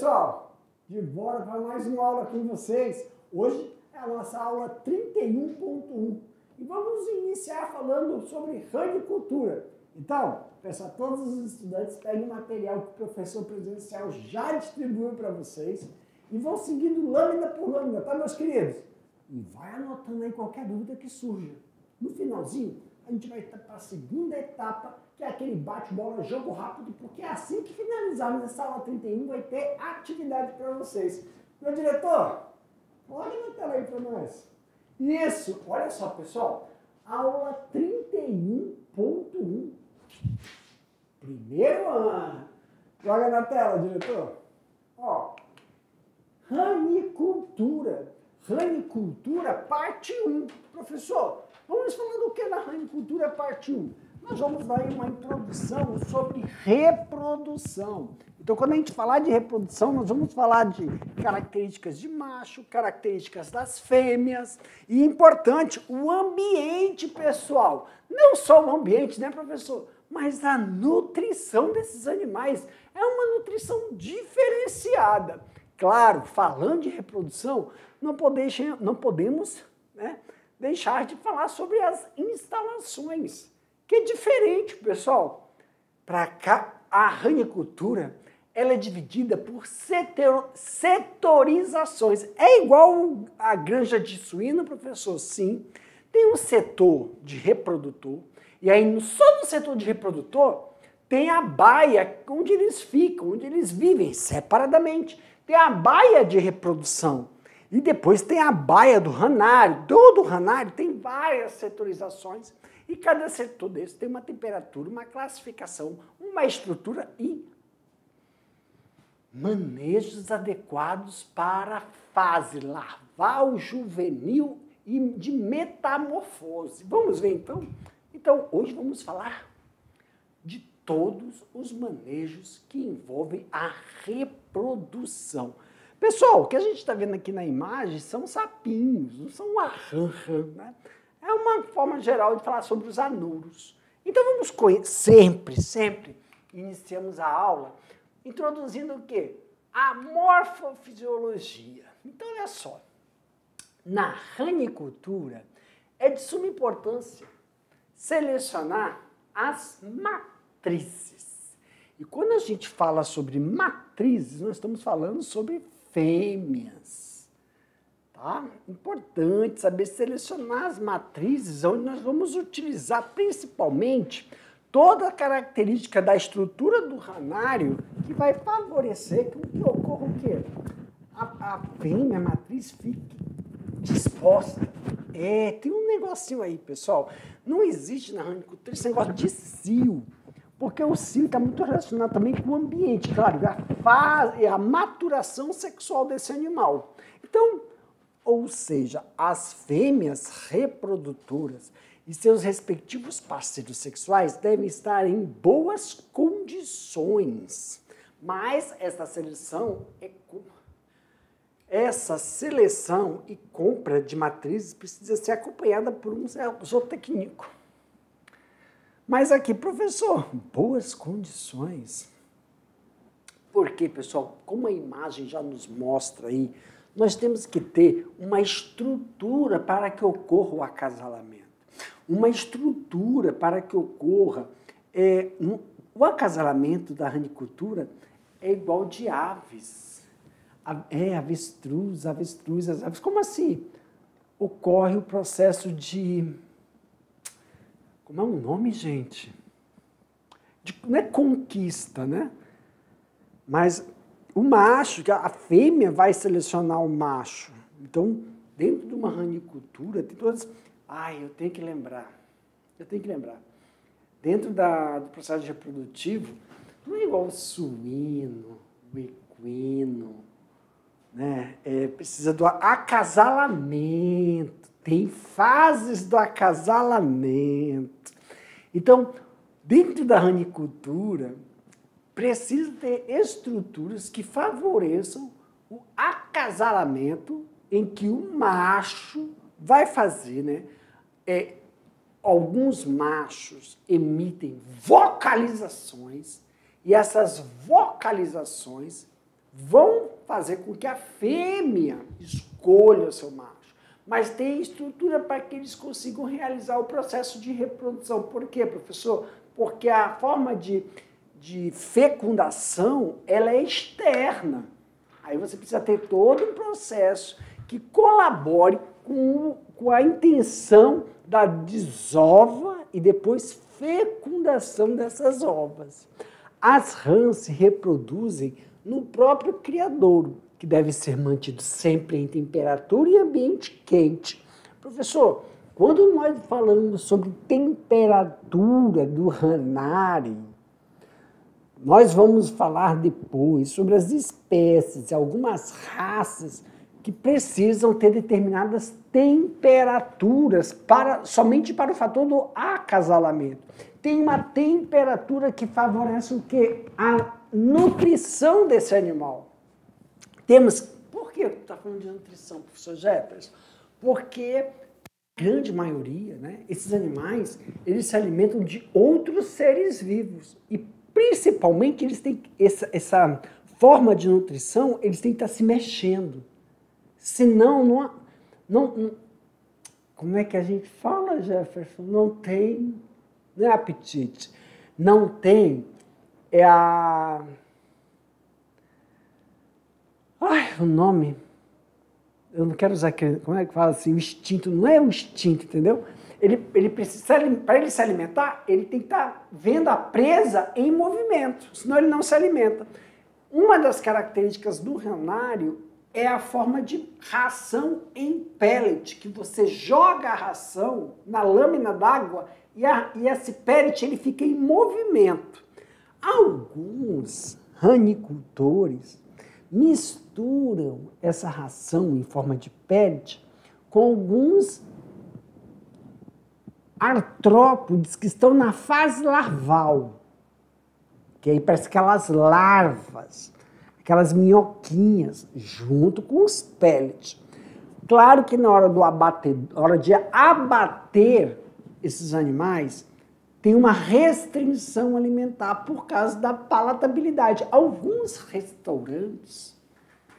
pessoal, de volta para mais uma aula com vocês. Hoje é a nossa aula 31.1 e vamos iniciar falando sobre ranicultura. Então, peço a todos os estudantes peguem o material que o professor presencial já distribuiu para vocês e vão seguindo lâmina por lâmina, tá, meus queridos? E vai anotando aí qualquer dúvida que surja. No finalzinho, a gente vai para a segunda etapa, que é aquele bate-bola, jogo rápido, porque é assim que finalizarmos essa aula 31, vai ter atividade para vocês. Meu diretor, olha na tela aí para nós. Isso, olha só, pessoal, aula 31.1. Primeiro ano. Joga na tela, diretor. Ó, ranicultura. Ranicultura, parte 1. Professor, vamos falar do que na ranicultura, parte 1? Nós vamos dar uma introdução sobre reprodução. Então, quando a gente falar de reprodução, nós vamos falar de características de macho, características das fêmeas e, importante, o ambiente, pessoal. Não só o ambiente, né, professor? Mas a nutrição desses animais é uma nutrição diferenciada. Claro, falando de reprodução, não podemos, né, deixar de falar sobre as instalações, que é diferente, pessoal. Para cá, a ranicultura, ela é dividida por setorizações. É igual a granja de suíno, professor? Sim. Tem um setor de reprodutor, e aí só no setor de reprodutor tem a baia onde eles ficam, onde eles vivem separadamente. Tem a baia de reprodução. E depois tem a baia do ranário. Todo ranário tem várias setorizações. E cada setor desse tem uma temperatura, uma classificação, uma estrutura e manejos adequados para a fase larval, juvenil e de metamorfose. Vamos ver então? Então, hoje vamos falar de todos os manejos que envolvem a reprodução. Pessoal, o que a gente está vendo aqui na imagem são sapinhos, não são arranjas, né? É uma forma geral de falar sobre os anuros. Então vamos sempre iniciamos a aula introduzindo o quê? A morfofisiologia. Então olha só, na ranicultura é de suma importância selecionar as matrizes. E quando a gente fala sobre matrizes, nós estamos falando sobre fêmeas. Tá? Importante saber selecionar as matrizes onde nós vamos utilizar principalmente toda a característica da estrutura do ranário que vai favorecer que ocorra o quê? A fêmea, a matriz fique disposta. Tem um negocinho aí, pessoal. Não existe na ranicultura esse negócio de cio, porque o cio está muito relacionado também com o ambiente, claro, a maturação sexual desse animal. Então, ou seja, as fêmeas reprodutoras e seus respectivos parceiros sexuais devem estar em boas condições. Mas essa seleção e compra de matrizes precisa ser acompanhada por um zootécnico. Mas aqui, professor, boas condições. Porque, pessoal, como a imagem já nos mostra aí, nós temos que ter uma estrutura para que ocorra o acasalamento. Uma estrutura para que ocorra... o acasalamento da ranicultura é igual de aves. Avestruz. Como assim? Ocorre o processo de... Como é o nome, gente? Não é conquista, né? Mas... o macho, a fêmea vai selecionar o macho. Então, dentro de uma ranicultura, tem todas... eu tenho que lembrar. Dentro do processo reprodutivo, não é igual o suíno, o equino, né? Precisa do acasalamento. Tem fases do acasalamento. Então, dentro da ranicultura, precisa ter estruturas que favoreçam o acasalamento em que o macho vai fazer, né? Alguns machos emitem vocalizações e essas vocalizações vão fazer com que a fêmea escolha o seu macho, mas tem estrutura para que eles consigam realizar o processo de reprodução. Por quê, professor? Porque a forma de fecundação, ela é externa. Aí você precisa ter todo um processo que colabore com a intenção da desova e depois fecundação dessas ovas. As rãs se reproduzem no próprio criadouro, que deve ser mantido sempre em temperatura e ambiente quente. Professor, quando nós falamos sobre temperatura do ranário, nós vamos falar depois sobre as espécies, algumas raças que precisam ter determinadas temperaturas somente para o fator do acasalamento. Tem uma temperatura que favorece o quê? A nutrição desse animal. Por que está falando de nutrição, professor Jefferson? Porque a grande maioria, né, esses animais, eles se alimentam de outros seres vivos e principalmente eles têm essa forma de nutrição, eles têm que estar se mexendo. Senão, como é que a gente fala, Jefferson? Não é apetite. Não tem, o nome, eu não quero usar aquele, como é que fala assim, o instinto, não é o instinto, entendeu? Ele precisa, para ele se alimentar, ele tem que estar vendo a presa em movimento, senão ele não se alimenta. Uma das características do ranário é a forma de ração em pellet, que você joga a ração na lâmina d'água e esse pellet ele fica em movimento. Alguns ranicultores misturam essa ração em forma de pellet com alguns artrópodes que estão na fase larval, que aí parece aquelas larvas, aquelas minhoquinhas, junto com os pellets. Claro que na hora de abater esses animais, tem uma restrição alimentar por causa da palatabilidade. Alguns restaurantes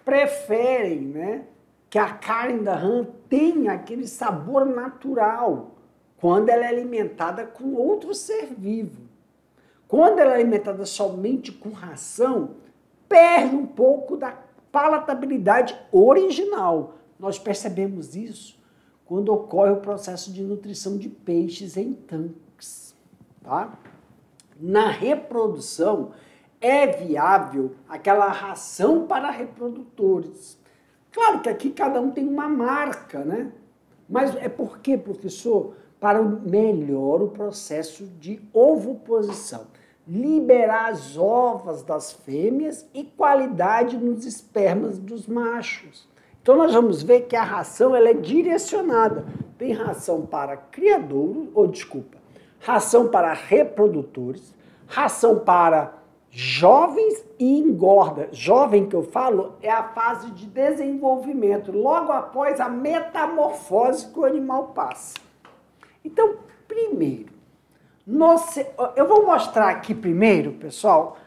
preferem, né, que a carne da rã tenha aquele sabor natural quando ela é alimentada com outro ser vivo. Quando ela é alimentada somente com ração, perde um pouco da palatabilidade original. Nós percebemos isso quando ocorre o processo de nutrição de peixes em tanques. Tá? Na reprodução, é viável aquela ração para reprodutores. Claro que aqui cada um tem uma marca, né? Mas é porque, professor, para melhor o processo de ovoposição, liberar as ovas das fêmeas e qualidade nos espermas dos machos. Então nós vamos ver que a ração ela é direcionada. Tem ração para criadouros, ração para reprodutores, ração para jovens e engorda. Jovem que eu falo é a fase de desenvolvimento, logo após a metamorfose que o animal passa. Então, primeiro, eu vou mostrar aqui primeiro, pessoal,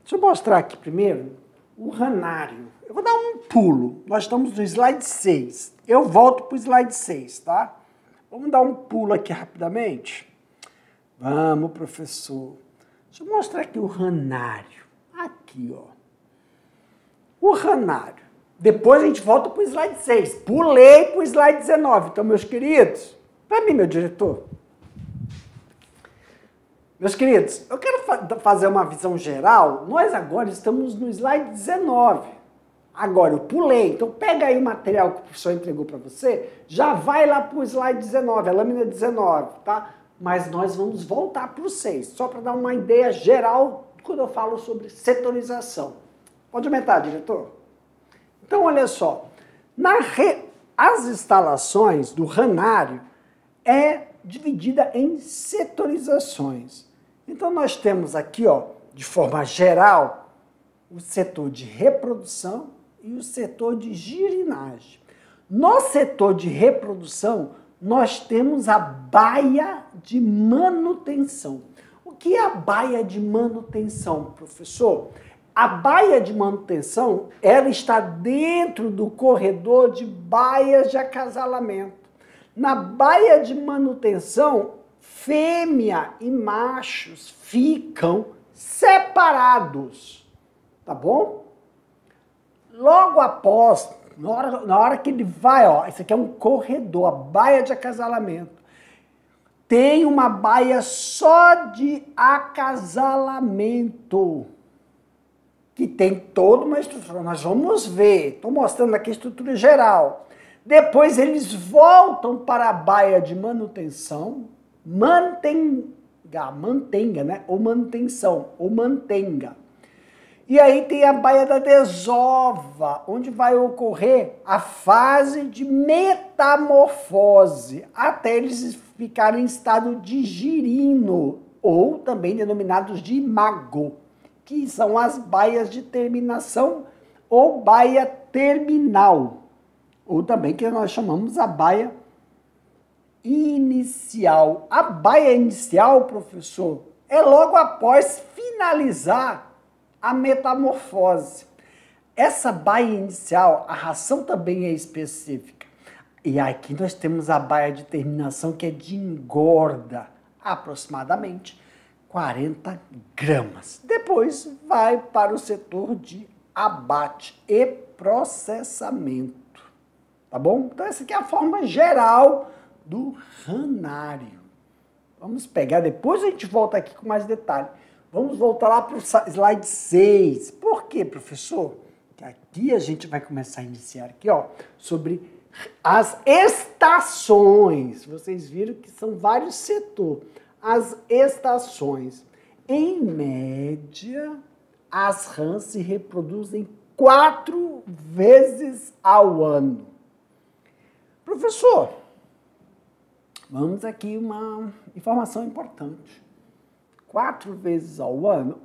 deixa eu mostrar aqui primeiro o ranário. Eu vou dar um pulo, nós estamos no slide 6, eu volto para o slide 6, tá? Vamos dar um pulo aqui rapidamente? Vamos, professor. Deixa eu mostrar aqui o ranário. Aqui, ó. O ranário. Depois a gente volta para o slide 6. Pulei para o slide 19. Então, meus queridos, para mim, meu diretor. Meus queridos, eu quero fazer uma visão geral. Nós agora estamos no slide 19. Agora, eu pulei. Então, pega aí o material que o professor entregou para você. Já vai lá para o slide 19, a lâmina 19, tá? Mas nós vamos voltar para o 6, só para dar uma ideia geral quando eu falo sobre setorização. Pode aumentar, diretor? Então, olha só. As instalações do ranário é dividida em setorizações. Então, nós temos aqui, ó, de forma geral, o setor de reprodução e o setor de girinagem. No setor de reprodução, nós temos a baia de manutenção. O que é a baia de manutenção, professor? A baia de manutenção, ela está dentro do corredor de baias de acasalamento. Na baia de manutenção, fêmea e machos ficam separados, tá bom? Logo após, na hora que ele vai, ó, isso aqui é um corredor, a baia de acasalamento. Tem uma baia só de acasalamento, que tem toda uma estrutura. Nós vamos ver, estou mostrando aqui a estrutura geral. Depois eles voltam para a baia de manutenção, mantenga, né? Ou manutenção, ou mantenga. E aí tem a baia da desova, onde vai ocorrer a fase de metamorfose, até eles ficarem em estado de girino, ou também denominados de imago, que são as baias de terminação ou baia terminal, ou também que nós chamamos a baia inicial. A baia inicial, professor, é logo após finalizar a metamorfose. Essa baia inicial, a ração também é específica. E aqui nós temos a baia de terminação, que é de engorda, aproximadamente 40 gramas. Depois vai para o setor de abate e processamento. Tá bom? Então essa aqui é a forma geral do ranário. Vamos pegar, depois a gente volta aqui com mais detalhe. Vamos voltar lá para o slide 6. Por quê, professor? Que aqui a gente vai começar a iniciar aqui, ó, sobre as estações. Vocês viram que são vários setores. As estações. Em média, as rãs se reproduzem 4 vezes ao ano. Professor, vamos aqui uma informação importante. 4 vezes ao ano?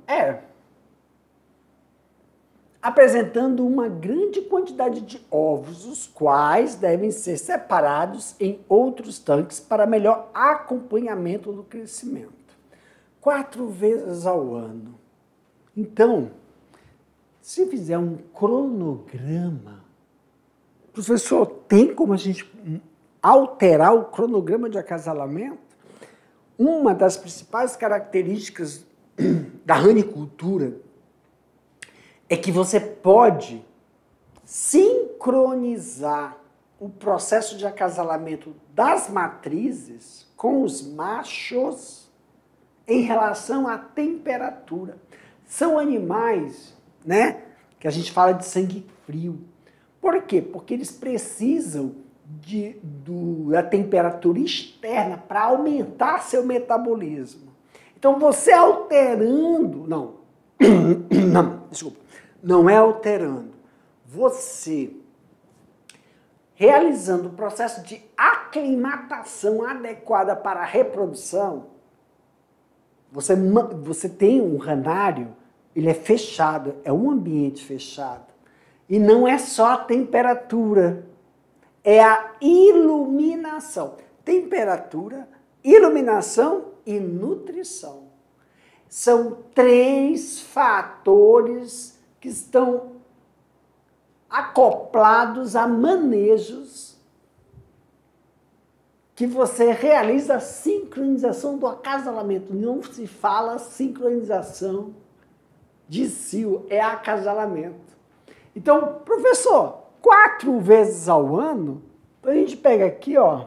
Apresentando uma grande quantidade de ovos, os quais devem ser separados em outros tanques para melhor acompanhamento do crescimento. 4 vezes ao ano. Então, se fizer um cronograma, professor, tem como a gente alterar o cronograma de acasalamento? Uma das principais características da ranicultura é que você pode sincronizar o processo de acasalamento das matrizes com os machos em relação à temperatura. São animais, né, que a gente fala de sangue frio. Por quê? Porque eles precisam da temperatura externa para aumentar seu metabolismo. Então, você alterando... Não é alterando. Você realizando o processo de aclimatação adequada para a reprodução, você tem um ranário, ele é fechado, é um ambiente fechado. E não é só a temperatura, é a iluminação. Temperatura, iluminação e nutrição. São 3 fatores que estão acoplados a manejos que você realiza a sincronização do acasalamento. Não se fala sincronização de cio, é acasalamento. Então, professor, 4 vezes ao ano, então a gente pega aqui, ó,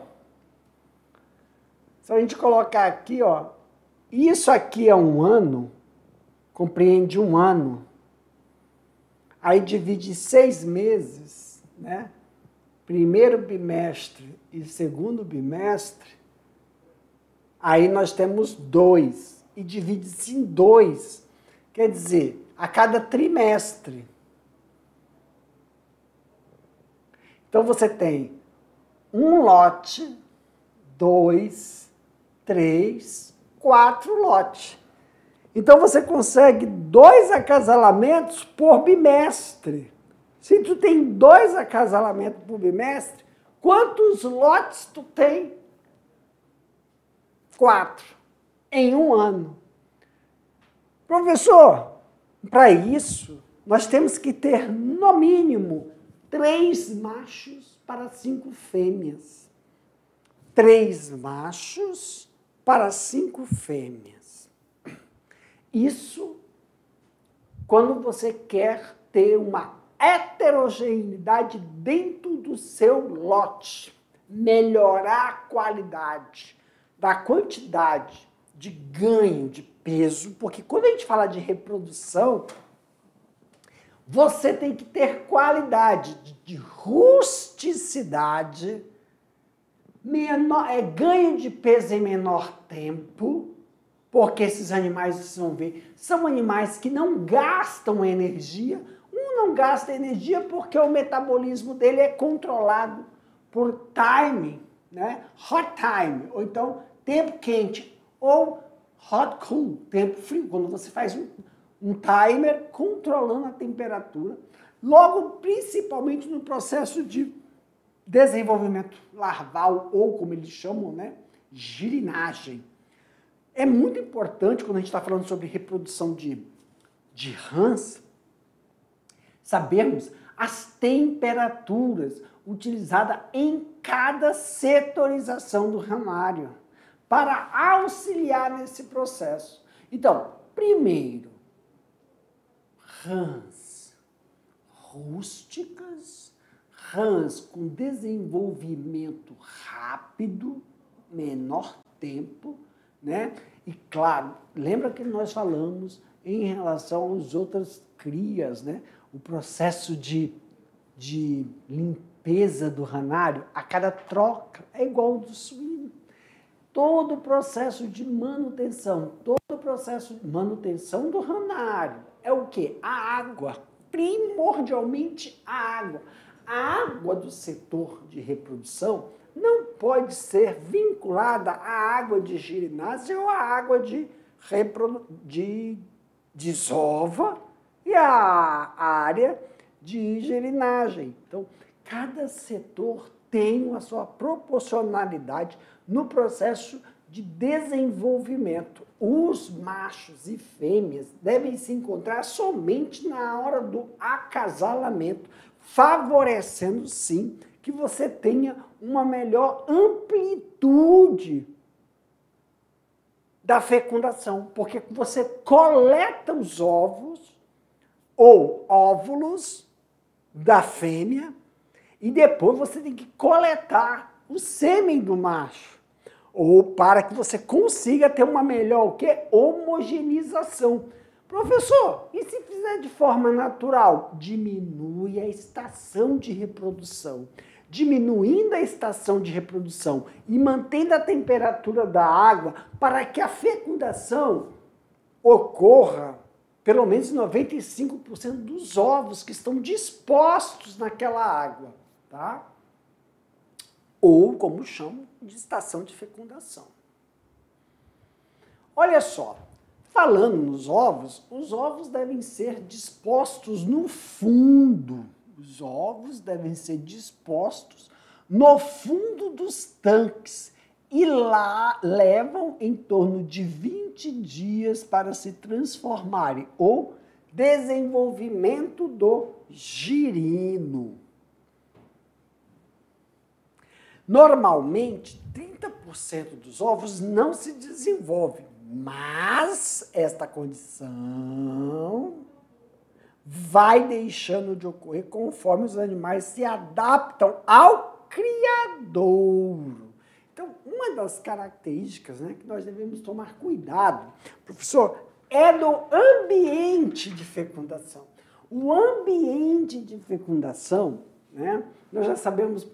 se a gente colocar aqui, ó, isso aqui é um ano, compreende um ano, aí divide 6 meses, né? Primeiro bimestre e segundo bimestre, aí nós temos 2, e divide-se em 2, quer dizer, a cada trimestre. Então você tem um lote, 2, 3, 4 lotes. Então você consegue 2 acasalamentos por bimestre. Se tu tem 2 acasalamentos por bimestre, quantos lotes tu tem? 4 em um ano. Professor, Para isso, nós temos que ter, no mínimo, 3 machos para 5 fêmeas. 3 machos para 5 fêmeas. Isso quando você quer ter uma heterogeneidade dentro do seu lote, melhorar a qualidade da quantidade de ganho de peso, porque quando a gente fala de reprodução, você tem que ter qualidade de rusticidade, ganho de peso em menor tempo, porque esses animais, vocês vão ver, são animais que não gastam energia. Não gasta energia porque o metabolismo dele é controlado por timing, né? Hot time, ou então tempo quente, ou hot cool, tempo frio, quando você faz um timer controlando a temperatura, logo principalmente no processo de desenvolvimento larval, ou como eles chamam, né? Girinagem. É muito importante quando a gente está falando sobre reprodução de rãs, sabermos as temperaturas utilizadas em cada setorização do ranário para auxiliar nesse processo. Então, primeiro, rãs rústicas, rãs com desenvolvimento rápido, menor tempo, né? E claro, lembra que nós falamos em relação às outras crias, né? O processo de limpeza do ranário a cada troca é igual ao do suíno. Todo o processo de manutenção, todo o processo de manutenção do ranário é o quê? A água, primordialmente a água. A água do setor de reprodução não pode ser vinculada à água de girinase ou à água de desova e à área de girinagem. Então, cada setor tem a sua proporcionalidade no processo de desenvolvimento. Os machos e fêmeas devem se encontrar somente na hora do acasalamento, favorecendo, sim, que você tenha uma melhor amplitude da fecundação, porque você coleta os ovos ou óvulos da fêmea e depois você tem que coletar o sêmen do macho, ou para que você consiga ter uma melhor o quê? Homogeneização. Professor, e se fizer de forma natural? Diminui a estação de reprodução. Diminuindo a estação de reprodução e mantendo a temperatura da água para que a fecundação ocorra pelo menos 95% dos ovos que estão dispostos naquela água, tá? Ou, como chamam, de estação de fecundação. Olha só, falando nos ovos, os ovos devem ser dispostos no fundo. Os ovos devem ser dispostos no fundo dos tanques e lá levam em torno de 20 dias para se transformarem, ou desenvolvimento do girino. Normalmente, 30% dos ovos não se desenvolvem, mas esta condição vai deixando de ocorrer conforme os animais se adaptam ao criadouro. Então, uma das características, né, que nós devemos tomar cuidado, professor, é no ambiente de fecundação. O ambiente de fecundação, né, nós já sabemos,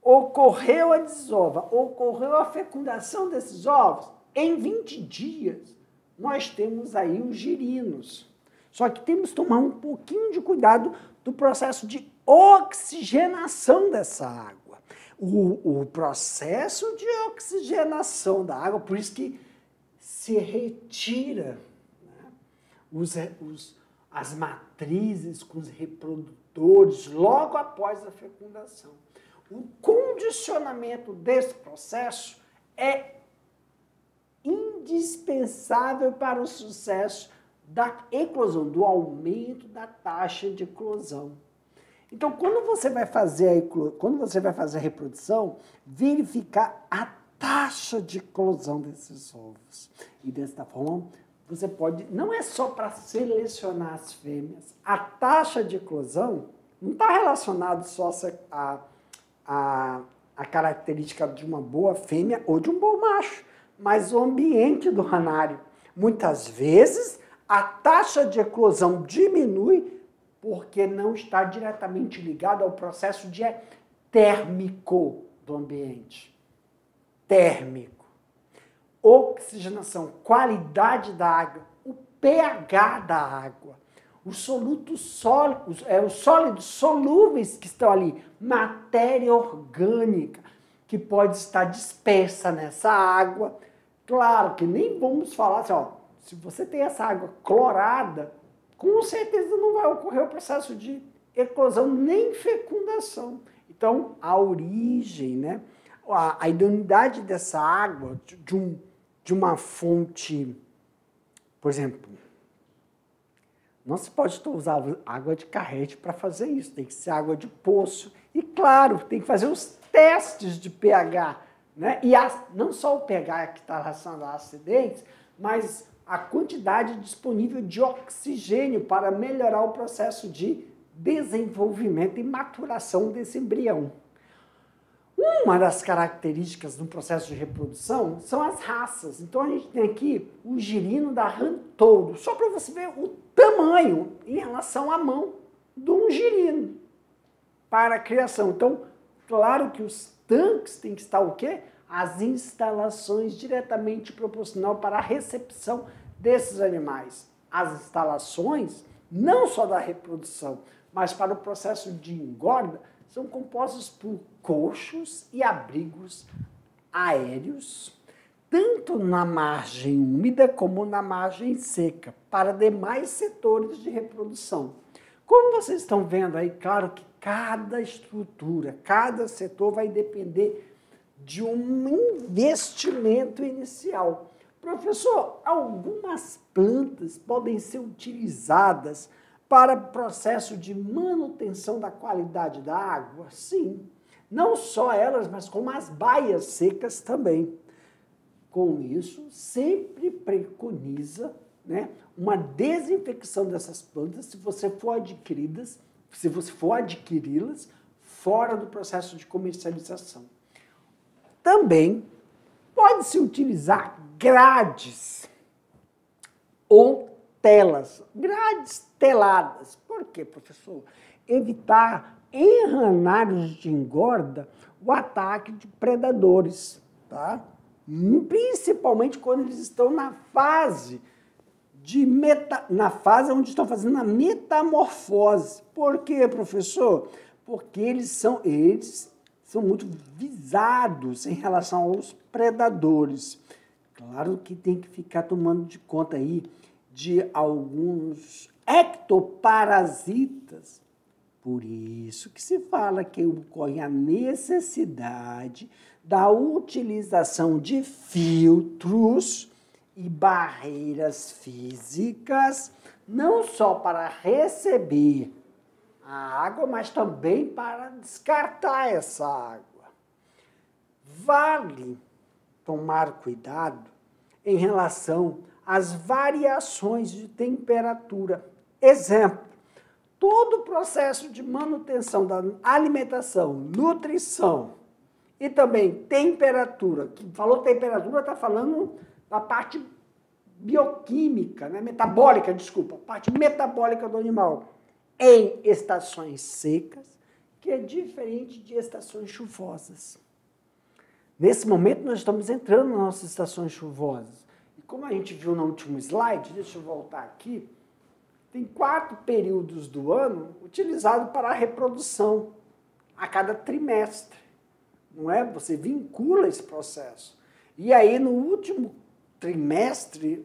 ocorreu a desova, ocorreu a fecundação desses ovos, em 20 dias nós temos aí os girinos. Só que temos que tomar um pouquinho de cuidado do processo de oxigenação dessa água. O processo de oxigenação da água, por isso que se retira, né, as matrizes com os reprodutores logo após a fecundação. O condicionamento desse processo é indispensável para o sucesso da eclosão, do aumento da taxa de eclosão. Então, quando você vai fazer a reprodução, verificar a taxa de eclosão desses ovos. E desta forma, você pode, não é só para selecionar as fêmeas, a taxa de eclosão não está relacionada só a característica de uma boa fêmea ou de um bom macho, mas o ambiente do ranário. Muitas vezes, a taxa de eclosão diminui porque não está diretamente ligado ao processo térmico do ambiente. Térmico. Oxigenação, qualidade da água, o pH da água, os sólidos solúveis que estão ali, matéria orgânica que pode estar dispersa nessa água. Claro que nem vamos falar assim, ó, se você tem essa água clorada, com certeza não vai ocorrer o processo de eclosão nem fecundação. Então, a origem, né, a idoneidade dessa água, de uma fonte, por exemplo, não se pode usar água de carrete para fazer isso, tem que ser água de poço. E, claro, tem que fazer os testes de pH, né? E não só o pH que está relacionado à acidez, mas a quantidade disponível de oxigênio para melhorar o processo de desenvolvimento e maturação desse embrião. Uma das características do processo de reprodução são as raças. Então, a gente tem aqui o girino da rã touro, só para você ver o tamanho em relação à mão de um girino para a criação. Então, claro que os tanques têm que estar o quê? As instalações diretamente proporcional para a recepção desses animais. As instalações, não só da reprodução, mas para o processo de engorda, são compostos por coxos e abrigos aéreos, tanto na margem úmida como na margem seca, para demais setores de reprodução. Como vocês estão vendo aí, claro que cada estrutura, cada setor vai depender de um investimento inicial. Professor, algumas plantas podem ser utilizadas para o processo de manutenção da qualidade da água? Sim. Não só elas, mas como as baias secas também. Com isso, sempre preconiza, né, uma desinfecção dessas plantas se você for adquiri-las fora do processo de comercialização. Também pode-se utilizar grades ou telas, grades teladas. Por quê, professor? Evitar em ranários de engorda o ataque de predadores, tá? Principalmente quando eles estão na fase onde estão fazendo a metamorfose. Por quê, professor? Porque eles são muito visados em relação aos predadores. Claro que tem que ficar tomando de conta aí de alguns ectoparasitas. Por isso que se fala que ocorre a necessidade da utilização de filtros e barreiras físicas, não só para receber a água, mas também para descartar essa água. Vale tomar cuidado em relação às variações de temperatura. Exemplo, todo o processo de manutenção da alimentação, nutrição e também temperatura. Falou temperatura, está falando da parte bioquímica, né? Metabólica, desculpa, parte metabólica do animal. Em estações secas, que é diferente de estações chuvosas. Nesse momento, nós estamos entrando nas nossas estações chuvosas. E como a gente viu no último slide, deixa eu voltar aqui, tem 4 períodos do ano utilizados para a reprodução, a cada trimestre. Não é? Você vincula esse processo. E aí, no último trimestre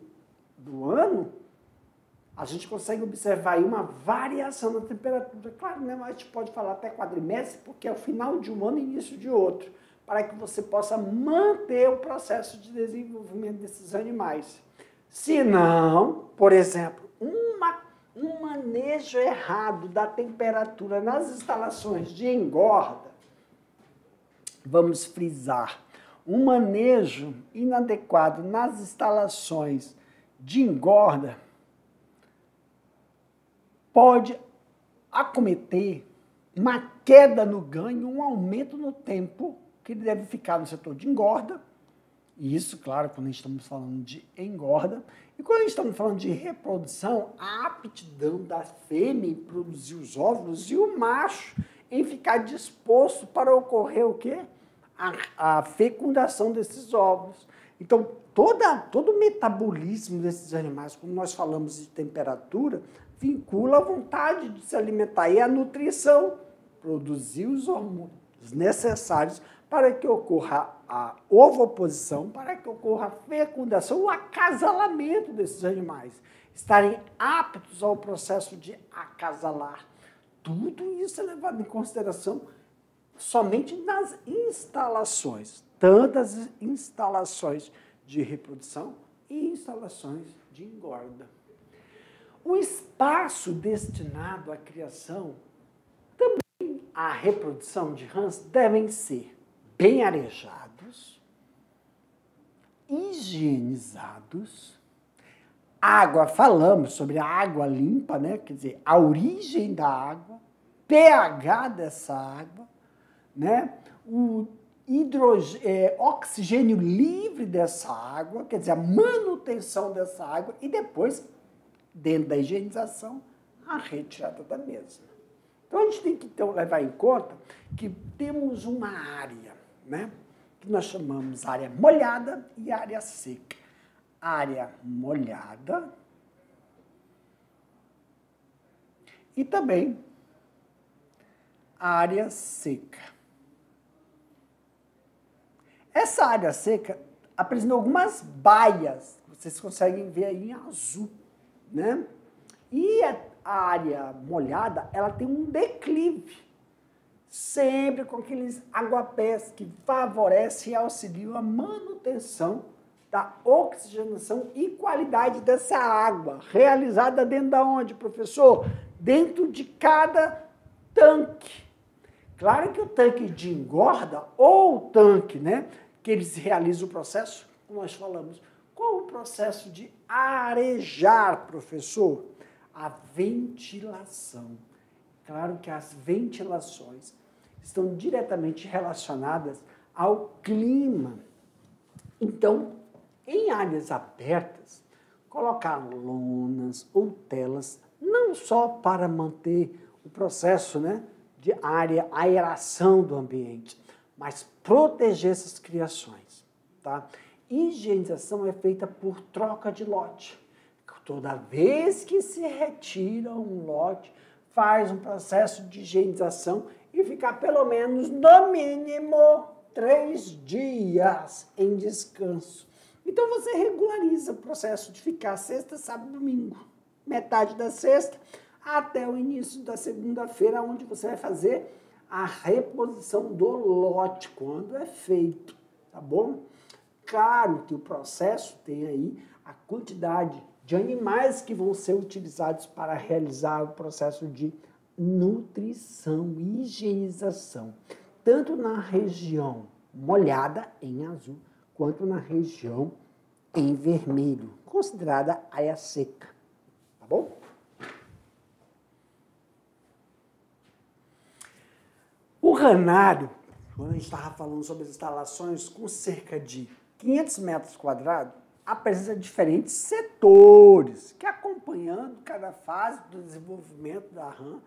do ano, a gente consegue observar aí uma variação na temperatura. Claro, né? Mas a gente pode falar até quadrimestre, porque é o final de um ano e início de outro, para que você possa manter o processo de desenvolvimento desses animais. Se não, por exemplo, um manejo errado da temperatura nas instalações de engorda, vamos frisar, um manejo inadequado nas instalações de engorda pode acometer uma queda no ganho, um aumento no tempo que ele deve ficar no setor de engorda. E isso, claro, quando a gente estamos falando de engorda. E quando a gente estamos falando de reprodução, a aptidão da fêmea em produzir os óvulos e o macho em ficar disposto para ocorrer o quê? A fecundação desses óvulos. Então, todo o metabolismo desses animais, quando nós falamos de temperatura, vincula a vontade de se alimentar e a nutrição, produzir os hormônios necessários para que ocorra a ovoposição, para que ocorra a fecundação, o acasalamento desses animais, estarem aptos ao processo de acasalar. Tudo isso é levado em consideração somente nas instalações, tantas instalações de reprodução e instalações de engorda. O espaço destinado à criação, também à reprodução de rãs, devem ser bem arejados, higienizados, água, falamos sobre a água limpa, né? Quer dizer, a origem da água, pH dessa água, né? O oxigênio livre dessa água, quer dizer, a manutenção dessa água e depois, dentro da higienização, a retirada da mesma. Então, a gente tem que então, levar em conta que temos uma área, né, que nós chamamos área molhada e área seca. Área molhada e também área seca. Essa área seca apresenta algumas baias, vocês conseguem ver aí em azul, né? E a área molhada, ela tem um declive, sempre com aqueles aguapés que favorecem e auxiliam a manutenção da oxigenação e qualidade dessa água, realizada dentro da onde, professor? Dentro de cada tanque. Claro que o tanque de engorda ou o tanque, né, que eles realizam o processo, como nós falamos, qual o processo de arejar, professor? A ventilação. Claro que as ventilações estão diretamente relacionadas ao clima. Então, em áreas abertas, colocar lonas ou telas, não só para manter o processo, né, de aeração do ambiente, mas proteger essas criações, tá? Higienização é feita por troca de lote. Toda vez que se retira um lote, faz um processo de higienização e ficar pelo menos, no mínimo, 3 dias em descanso. Então, você regulariza o processo de ficar sexta, sábado e domingo. Metade da sexta até o início da segunda-feira, onde você vai fazer a reposição do lote, quando é feito, tá bom? Claro que o processo tem aí a quantidade de animais que vão ser utilizados para realizar o processo de nutrição e higienização, tanto na região molhada, em azul, quanto na região em vermelho, considerada área seca, tá bom? O ranário, quando a gente estava falando sobre as instalações com cerca de 500 metros quadrados, apresenta diferentes setores, que acompanhando cada fase do desenvolvimento da rã,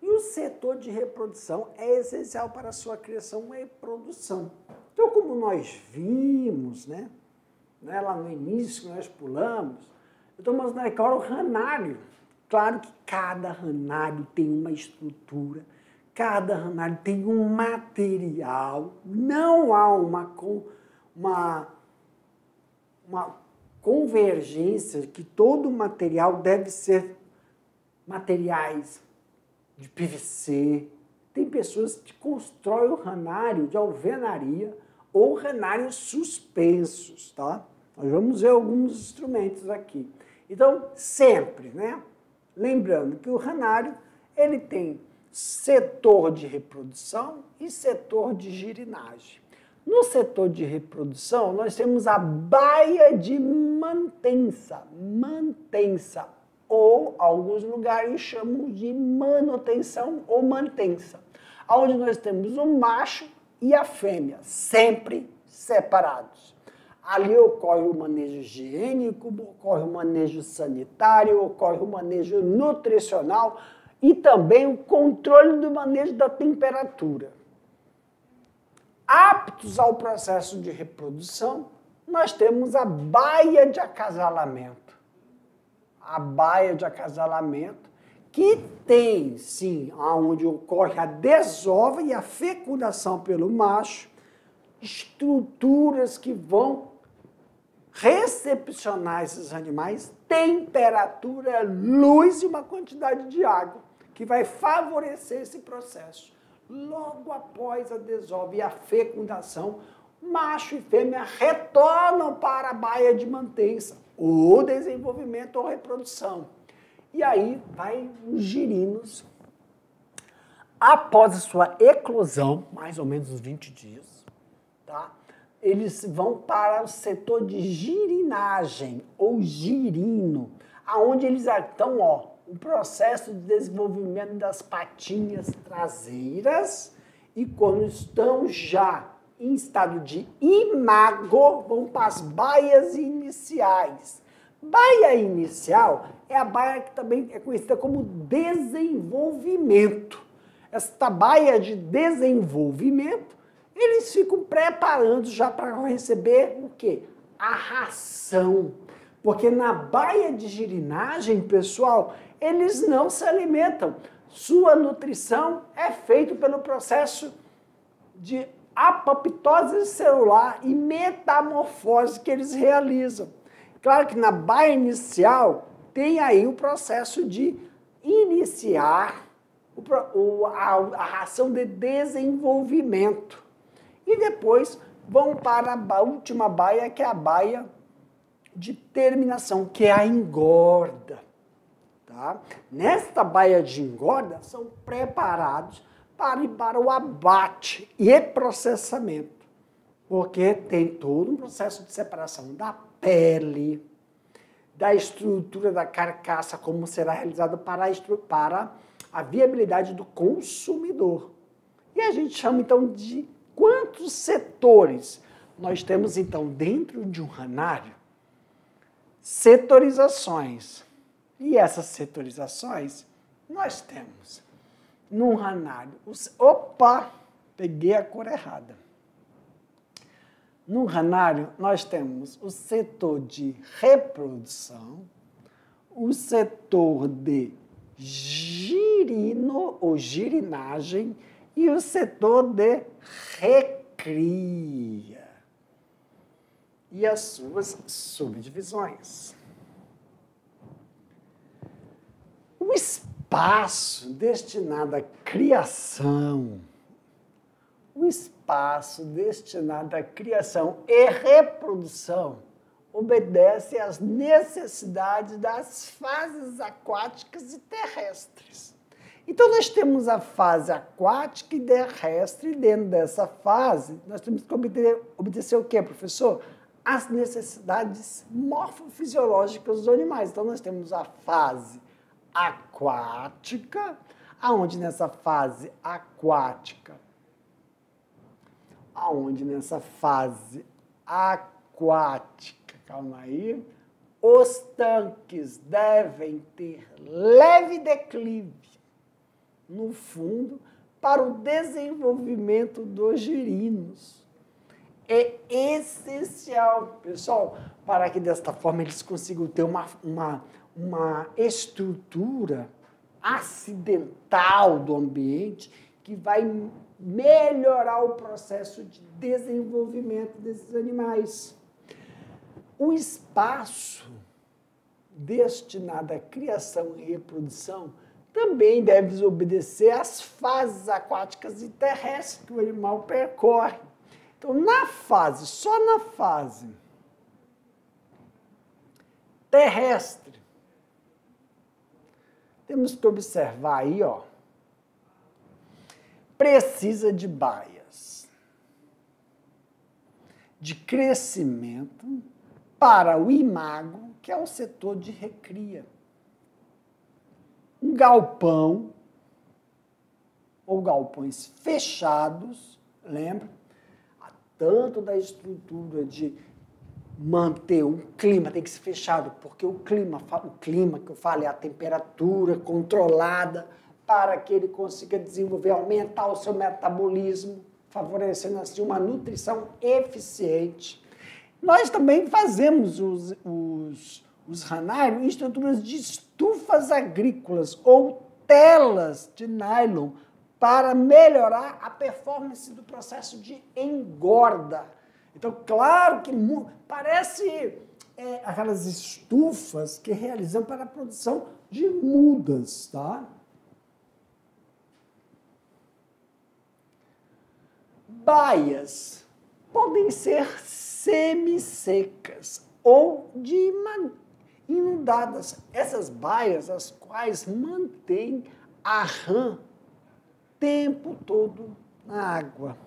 e o setor de reprodução é essencial para a sua criação e produção. Então, como nós vimos, né, lá no início, nós pulamos, eu estou mostrando aqui agora o ranário. Claro que cada ranário tem uma estrutura, cada ranário tem um material, não há uma convergência que todo material deve ser materiais de PVC. Tem pessoas que constroem o ranário de alvenaria ou ranários suspensos, tá? Nós vamos ver alguns instrumentos aqui. Então, sempre, né? Lembrando que o ranário, ele tem setor de reprodução e setor de girinagem. No setor de reprodução, nós temos a baia de mantença, ou alguns lugares chamam de manutenção ou mantença, onde nós temos o macho e a fêmea, sempre separados. Ali ocorre o manejo higiênico, ocorre o manejo sanitário, ocorre o manejo nutricional e também o controle do manejo da temperatura. Aptos ao processo de reprodução, nós temos a baia de acasalamento. A baia de acasalamento, que tem, sim, onde ocorre a desova e a fecundação pelo macho, estruturas que vão recepcionar esses animais, temperatura, luz e uma quantidade de água, que vai favorecer esse processo. Logo após a desova e a fecundação, macho e fêmea retornam para a baia de mantença, ou desenvolvimento ou reprodução. E aí vai os girinos. Após a sua eclosão, mais ou menos uns 20 dias, tá? Eles vão para o setor de girinagem, ou girino, aonde eles estão, o processo de desenvolvimento das patinhas traseiras, e quando estão já em estado de imago, vão para as baias iniciais. Baia inicial é a baia que também é conhecida como desenvolvimento. Esta baia de desenvolvimento, eles ficam preparando já para receber o quê? A ração. Porque na baia de girinagem, pessoal, eles não se alimentam. Sua nutrição é feita pelo processo de apoptose celular e metamorfose que eles realizam. Claro que na baia inicial tem aí o processo de iniciar a ração de desenvolvimento. E depois vão para a última baia, que é a baia de terminação, que é a engorda. Tá? Nesta baia de engorda, são preparados para ir para o abate e processamento, porque tem todo um processo de separação da pele, da estrutura da carcaça, como será realizado para a viabilidade do consumidor. E a gente chama, então, de quantos setores nós temos, então, dentro de um ranário? Setorizações. E essas setorizações nós temos num ranário. Opa! Peguei a cor errada. No ranário, nós temos o setor de reprodução, o setor de girino ou girinagem e o setor de recria e as suas subdivisões. O espaço destinado à criação, e reprodução obedece às necessidades das fases aquáticas e terrestres. Então, nós temos a fase aquática e terrestre, e dentro dessa fase, nós temos que obedecer o quê, professor? As necessidades morfofisiológicas dos animais. Então, nós temos a fase aquática, aonde nessa fase aquática, calma aí, os tanques devem ter leve declive no fundo para o desenvolvimento dos girinos. É essencial, pessoal, para que desta forma eles consigam ter uma estrutura acidental do ambiente que vai melhorar o processo de desenvolvimento desses animais. O espaço destinado à criação e reprodução também deve obedecer às fases aquáticas e terrestres que o animal percorre. Então, só na fase terrestre. Temos que observar aí, ó, precisa de baias de crescimento para o imago, que é o setor de recria. Um galpão ou galpões fechados, lembra? Tanto da estrutura de manter um clima, tem que ser fechado, porque o clima que eu falo é a temperatura controlada para que ele consiga desenvolver, aumentar o seu metabolismo, favorecendo assim uma nutrição eficiente. Nós também fazemos os hanai em estruturas de estufas agrícolas ou telas de nylon para melhorar a performance do processo de engorda. Então, claro que parece aquelas estufas que realizam para a produção de mudas, tá? Baias podem ser semissecas ou inundadas. Essas baias, as quais mantêm a rã o tempo todo na água.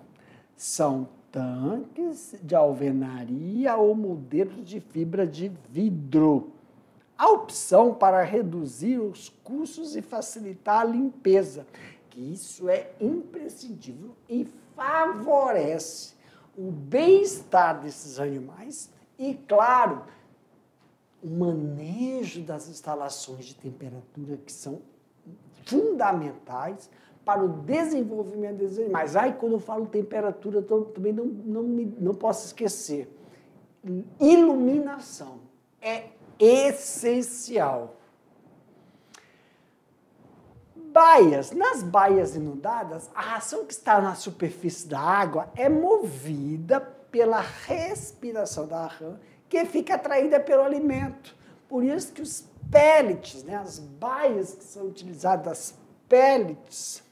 São tanques de alvenaria ou modelos de fibra de vidro. A opção para reduzir os custos e facilitar a limpeza, que isso é imprescindível e favorece o bem-estar desses animais e, claro, o manejo das instalações de temperatura que são fundamentais para o desenvolvimento desses animais. Aí, quando eu falo temperatura, eu também não posso esquecer. Iluminação é essencial. Baias. Nas baias inundadas, a ração que está na superfície da água é movida pela respiração da rã, que fica atraída pelo alimento. Por isso que os pellets, né, as baias que são utilizadas, as pellets,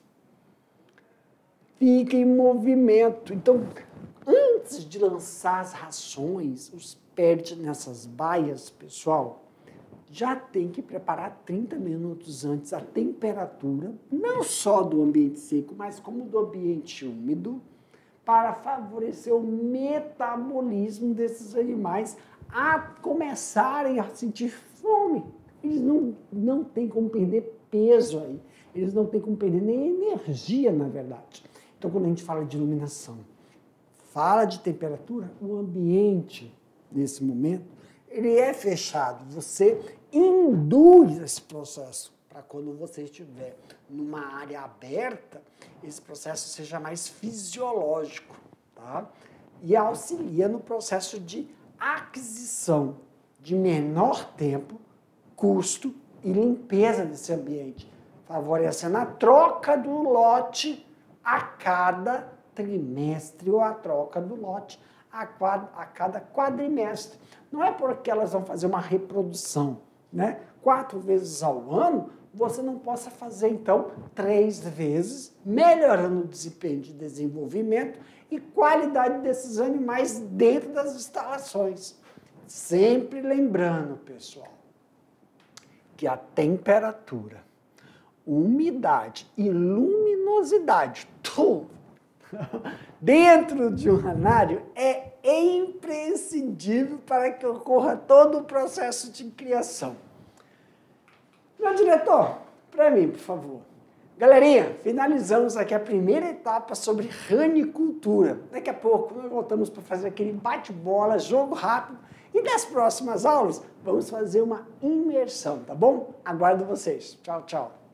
ficam em movimento. Então, antes de lançar as rações, os pellets nessas baias, pessoal, já tem que preparar 30 minutos antes a temperatura, não só do ambiente seco, mas como do ambiente úmido, para favorecer o metabolismo desses animais a começarem a sentir fome. Eles não têm como perder peso aí, eles não têm como perder nem energia, na verdade. Então, quando a gente fala de iluminação, fala de temperatura, o ambiente, nesse momento, ele é fechado. Você induz esse processo para quando você estiver numa área aberta, esse processo seja mais fisiológico, tá? E auxilia no processo de aquisição de menor tempo, custo e limpeza desse ambiente, favorecendo a troca do lote a cada trimestre ou a troca do lote a cada quadrimestre. Não é porque elas vão fazer uma reprodução, né? 4 vezes ao ano, você não possa fazer, então, 3 vezes, melhorando o desempenho de desenvolvimento e qualidade desses animais dentro das instalações. Sempre lembrando, pessoal, que a temperatura, umidade e luminosidade, tudo dentro de um ranário é imprescindível para que ocorra todo o processo de criação. Meu diretor, para mim, por favor. Galerinha, finalizamos aqui a primeira etapa sobre ranicultura. Daqui a pouco nós voltamos para fazer aquele bate-bola, jogo rápido. E nas próximas aulas, vamos fazer uma imersão, tá bom? Aguardo vocês. Tchau, tchau.